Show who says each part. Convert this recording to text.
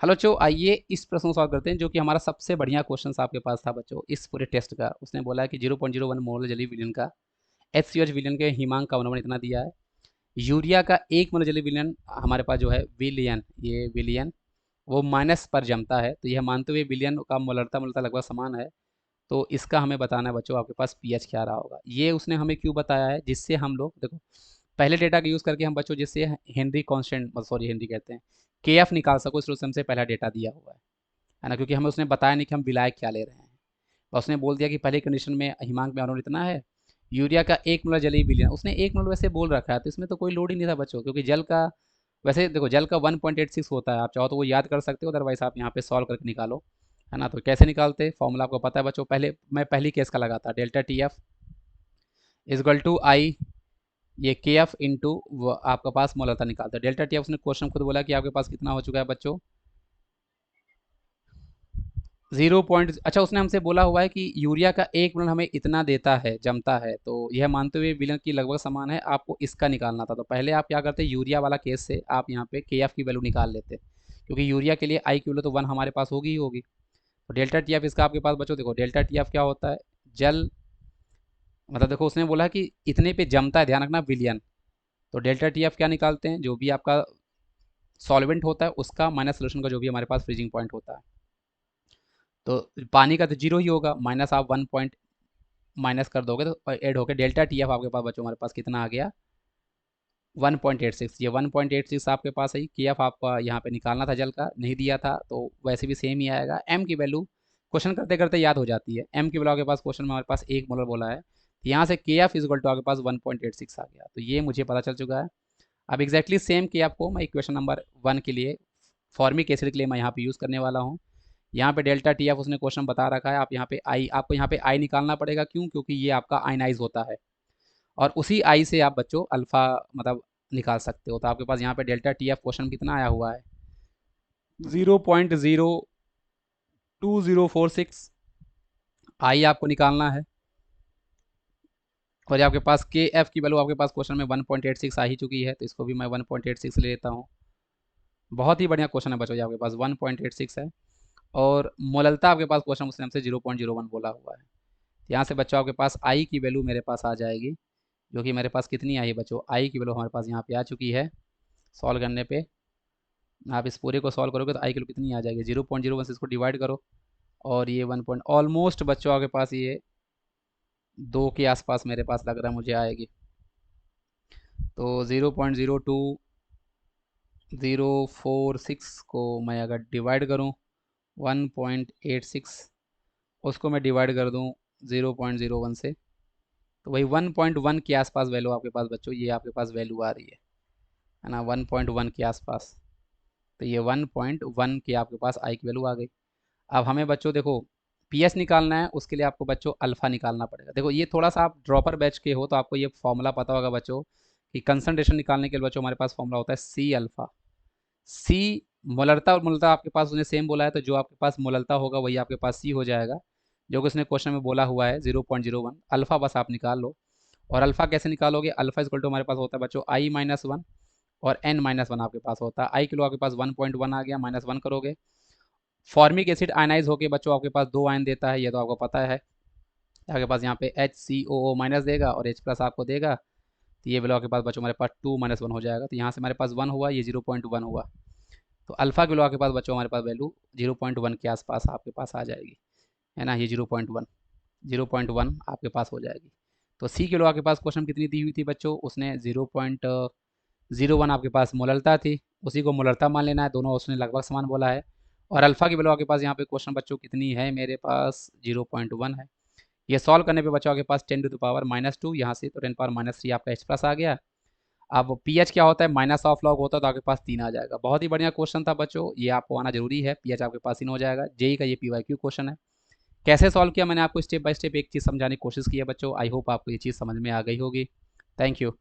Speaker 1: Hello बच्चों, आइए इस प्रश्न को सॉल्व करते हैं जो कि हमारा सबसे बढ़िया क्वेश्चन आपके पास था बच्चों इस पूरे टेस्ट का। उसने बोला है कि 0.01 मोल जलीय विलयन का HCOH विलयन के हिमांक का अवनमन इतना दिया है। यूरिया का 1 मोल जलीय विलयन हमारे पास जो है विलियन, ये विलियन वो माइनस पर जमता है, तो यह मानते हुए विलियन का मोलरता मोलरता लगभग समान है। तो इसका हमें बताना है बच्चों आपके पास पीएच क्या रहा होगा। ये उसने हमें क्यों बताया है, जिससे हम लोग देखो पहले डेटा का यूज़ करके हम बच्चों जिससे हेनरी कांस्टेंट, सॉरी हेनरी कहते हैं, के एफ निकाल सको, इसलिए उसने हमसे पहला डेटा दिया हुआ है ना, क्योंकि हमें उसने बताया नहीं कि हम विलायक क्या ले रहे हैं। और उसने बोल दिया कि पहली कंडीशन में हिमांक में अवनमन इतना है, यूरिया का 1 मोलर जलीय विलयन, उसने 1 मोलर वैसे बोल रखा है, तो इसमें तो कोई लोड ही नहीं था बच्चों, क्योंकि जल का वैसे देखो जल का 1.86 होता है, आप चाहो तो वो याद कर सकते हो, अदरवाइज आप यहाँ पे सॉल्व करके निकालो, है ना। तो कैसे निकालते, फॉर्मूला आपको पता है बच्चों। पहले मैं पहली केस का लगाता, delta T F equal to I, ये के एफ इंटू आपका पास मोलरता निकालता है। डेल्टा टी एफ उसने क्वेश्चन खुद बोला कि आपके पास कितना हो चुका है बच्चों, 0 पॉइंट, अच्छा उसने हमसे बोला हुआ है कि यूरिया का 1 मोल हमें इतना देता है, जमता है, तो यह मानते हुए विलयन की लगभग समान है, आपको इसका निकालना था। तो पहले आप क्या करते, यूरिया वाला केस से आप यहाँ पे के एफ की वैल्यू निकाल लेते, क्योंकि यूरिया के लिए आई की वैल्यू तो 1 हमारे पास होगी ही होगी। तो डेल्टा टी एफ इसका आपके पास बच्चों, देखो डेल्टा टी एफ क्या होता है, जल मतलब देखो उसने बोला कि इतने पे जमता है, ध्यान रखना विलियन। तो डेल्टा टी एफ क्या निकालते हैं, जो भी आपका सॉल्वेंट होता है उसका माइनस सोल्यूशन का जो भी हमारे पास फ्रीजिंग पॉइंट होता है। तो पानी का तो जीरो ही होगा, माइनस आप 1 पॉइंट माइनस कर दोगे तो ऐड होकर डेल्टा टी एफ आपके पास बच्चों हमारे पास कितना आ गया, 1.86। ये 1.86 आपके पास है। के एफ आपका यहाँ पे निकालना था, जल का नहीं दिया था, तो वैसे भी सेम ही आएगा। एम की वैल्यू क्वेश्चन करते करते याद हो जाती है। एम की वैल्यू आपके पास क्वेश्चन में हमारे पास 1 मोलर बोला है, तो यहाँ से के एफ इजगल टू आपके पास 1.86 आ गया, तो ये मुझे पता चल चुका है। अब एक्जैक्टली सेम के एफ को मैं इक्वेशन नंबर 1 के लिए फॉर्मिक एसिड के लिए मैं यहाँ पे यूज़ करने वाला हूँ। यहाँ पे डेल्टा टी एफ उसने क्वेश्चन बता रखा है, आप यहाँ पे आई, आपको यहाँ पे आई निकालना पड़ेगा, क्यों, क्योंकि ये आपका आयनाइज होता है, और उसी आई से आप बच्चों अल्फा मतलब निकाल सकते हो। तो आपके पास यहाँ पे डेल्टा टी एफ क्वेश्चन कितना आया हुआ है, 0.02046 आई आपको निकालना है। और आपके पास के एफ की वैल्यू आपके पास क्वेश्चन में 1.86 आ ही चुकी है, तो इसको भी मैं 1.86 ले लेता हूँ। बहुत ही बढ़िया क्वेश्चन है बच्चों, ये आपके पास 1.86 है। और मोललता आपके पास क्वेश्चन उसने हमसे 0.01 बोला हुआ है। यहाँ से बच्चों आपके पास आई की वैल्यू मेरे पास आ जाएगी, जो कि मेरे पास कितनी आई है बच्चों, आई की वैल्यू हमारे पास यहाँ पे आ चुकी है। सॉल्व करने पे आप इस पूरे को सॉल्व करोगे तो आई की वैल्यू कितनी आ जाएगी, 0.01 से इसको डिवाइड करो, और ये 1 पॉइंट ऑलमोस्ट बच्चों आपके पास ये 2 के आसपास मेरे पास लग रहा है मुझे आएगी। तो 0.02 046 को मैं अगर डिवाइड करूँ 1.86, उसको मैं डिवाइड कर दूँ 0.01 से, तो वही 1.1 के आसपास वैल्यू आपके पास बच्चों, ये आपके पास वैल्यू आ रही है ना, 1.1 के आसपास। तो ये 1.1 के आपके पास आई की वैल्यू आ गई। अब हमें बच्चों देखो पीएच निकालना है, उसके लिए आपको बच्चों अल्फा निकालना पड़ेगा। देखो ये थोड़ा सा आप ड्रॉपर बैच के हो तो आपको ये फॉर्मूला पता होगा बच्चों, कि कंसंट्रेशन निकालने के लिए बच्चों हमारे पास फॉर्मूला होता है सी अल्फा। सी मोलरता, और मोलरता आपके पास उसने सेम बोला है, तो जो आपके पास मोलरता होगा वही आपके पास सी हो जाएगा, जो कि उसने क्वेश्चन में बोला हुआ है 0.01। अल्फा बस आप निकाल लो। और अल्फा कैसे निकालोगे, अल्फा इक्वल टू हमारे पास होता है बच्चों I-1 और n-1 आपके पास होता है। आई किलो आपके पास 1.1 आ गया, -1 करोगे, फॉर्मिक एसिड आयनाइज होके बच्चों आपके पास 2 आयन देता है, ये तो आपको पता है। आपके पास यहाँ पे HCOO माइनस देगा और H प्लस आपको देगा, तो ये वैल्यू आपके पास बच्चों हमारे पास 2 - 1 हो जाएगा। तो यहाँ से हमारे पास 1 हुआ, ये 0.1 हुआ, तो अल्फा की वैल्यू आपके पास बच्चों हमारे पास वैल्यू 0.1 के आसपास आपके पास आ जाएगी, है ना। ये 0.1 आपके पास हो जाएगी। तो सी किलो आपके पास क्वेश्चन कितनी दी हुई थी बच्चों, उसने 0.01 आपके पास मोलरता थी, उसी को मोलरता मान लेना है, दोनों उसने लगभग समान बोला है। और अल्फा की वैल्यू आपके पास यहाँ पे क्वेश्चन बच्चों कितनी है, मेरे पास 0.1 है। ये सॉल्व करने पे बच्चों आपके पास 10⁻⁻², यहाँ से तो 10⁻³ आपका H प्लस आ गया। अब पीएच क्या होता है, माइनस ऑफ लॉग होता है, तो आपके पास 3 आ जाएगा। बहुत ही बढ़िया क्वेश्चन था बच्चों, ये आपको आना जरूरी है, पीएच आपके पास 3 हो जाएगा। जेई का ये PYQ क्वेश्चन है। कैसे सॉल्व किया मैंने आपको स्टेप बाय स्टेप एक चीज़ समझाने की कोशिश की है बच्चों, आई होप आपको ये चीज़ समझ में आ गई होगी। Thank you.